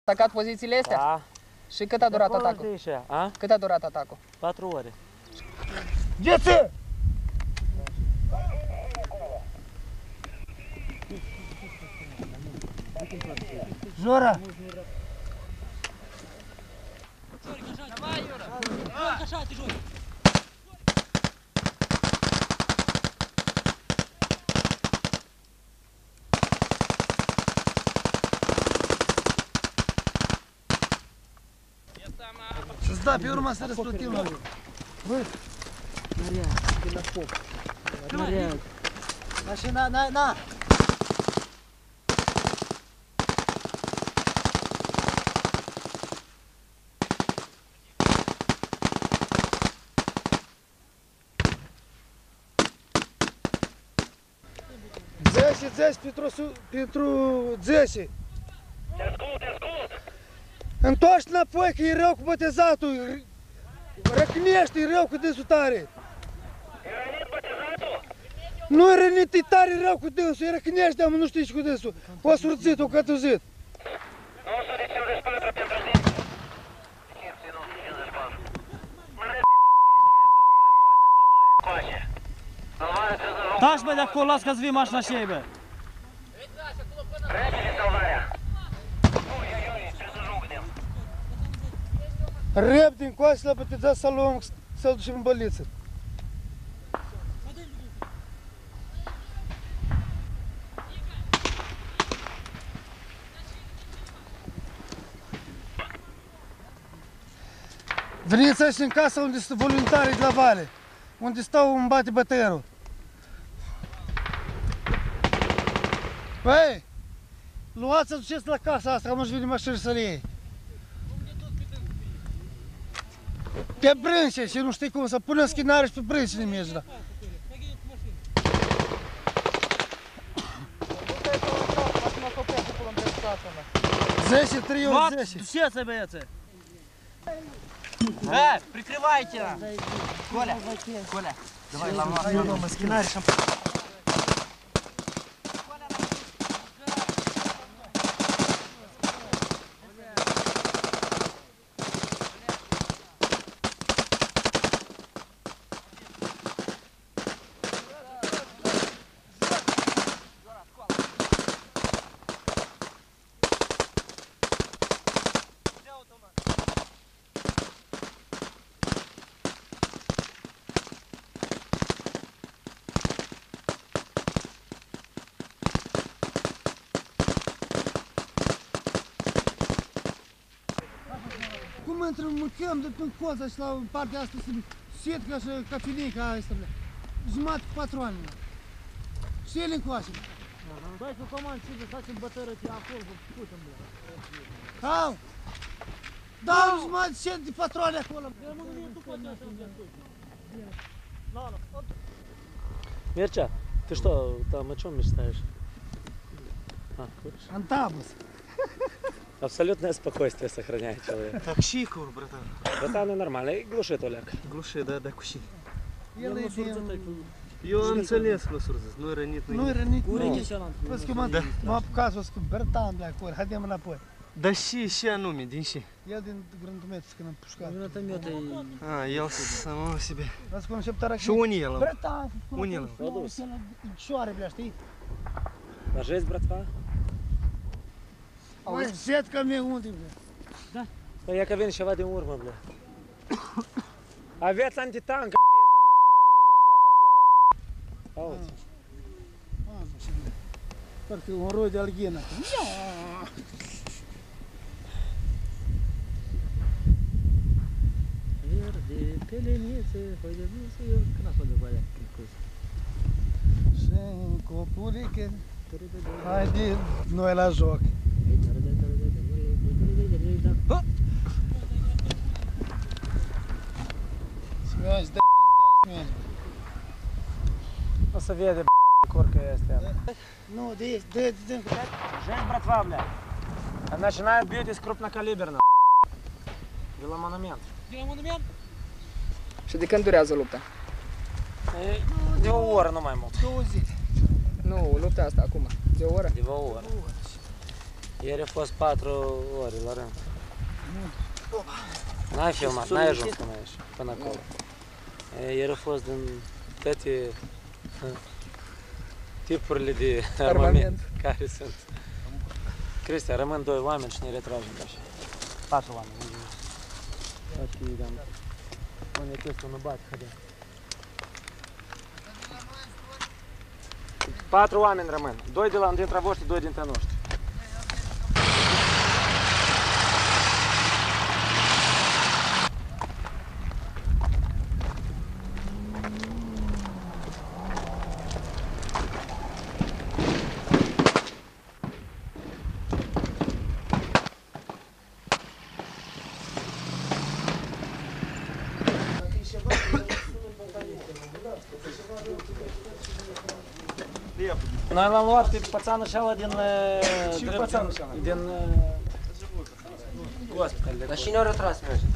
Atacat pozițiile astea? Da. Și cât a durat atacul? Cât a durat atacul? 4 ore. Ghețe! Jura! Давай, Юра! Жорка, шати, Жорка! Să-ți da pe urmă să răsplătim la lui. Băi! Maria, de la foc. Maria. Mașina, na! Дзесі, Петру, Дзесі. Te ascult! Întoarce înapoi că e rău cu botezatul. Răcnește, e rău cu dânsul tare. E rănit botezatul? Nu e rănit, e tare rău cu dânsul, e răcnește, dar nu știi ce cu dânsul. O surțit, o cătuzit. Nu o să de 54 pentru zi. 54. Taci, bă, de acolo, las ca să vii mașina și ei, bă. Repede salvarea. Repede încoace la botezat să-l luăm, să-l ducem în băliță. Veniți aici în casa unde sunt voluntarii de la vale, unde stau în bate bătăierul. Băi, luați-să duceți la casa asta, că nu-și vine mașini să le iei. Pe brânce și nu știi cum, să punem schinare și pe brânce ne mergi, da. Зеси, 3 от Зеси. Душе, бăiețe. Прикрывайте! Коля, давай, ломай скинарь, Cum mâncăm de pe coza și la partea asta setca și cafelinca asta, bля. Jumătate cu patroane, bля. Și ele încoace. Dai să comand și să facem bătărății acolo, să putem, bля. Au! Dau jumătate set de patroane acolo. Mircea, ты что, там о чем мечтаешь? Антабус. Абсолютное спокойствие сохраняет человек. Так щику, братан. Братан, нормально, и глуши, Толяк. Глуши, да, куши. El e Eu am înțeles că nu-i rănit. Nu-i rănit. Văd că m-a apucat să spun, Bertan, bля, acolo, haidem înapoi. Dar și anume, din și? El din grandometul, când am pușcat. El самого себе. Vă spun, și ptara Și unii el. Bertan, Unii el. Cioare, bля, știi? La жесть, bratva? Auzi, setca mea unde, bля? Da. Păi ia că vine ceva din urmă, bля. Aveți antitank în pizda, mă, că n-a venit bombătar, bля. Auzi. Așa, bля. Parcă un roi de alghena. Verde, pelenițe, hoidenițe, eu când a fost de balea, Și copuriche, haide noi la joc. Смеешь, да пиздец, смеешь. O să vede, bля, corca astea. Ну, de. Жесть, братва, бля. Начинают бить из крупнокалиберного. Веломонумент. Веломонумент? Și de când durează lupta? De o oră, nu mai mult. 2 zile. Nu, lupta asta acum. De o oră? De o oră. Ieri a fost 4 ore la rând. N-ai filmat, n-ai ajuns până aici, până acolo. Ieri a fost din toate tipurile de armament care sunt. Cristian, rămân 2 oameni și ne retragem de așa. 4 oameni. Așa că idem. Unde e Cristian, nu bate, haide. 4 oameni rămân. 2 dintre voștri, 2 dintre noștri. Noi l-am luat pe pățanul ăla din... Și pățanul ăla? Din... Gospod. Dar cine a retras pe ăștia?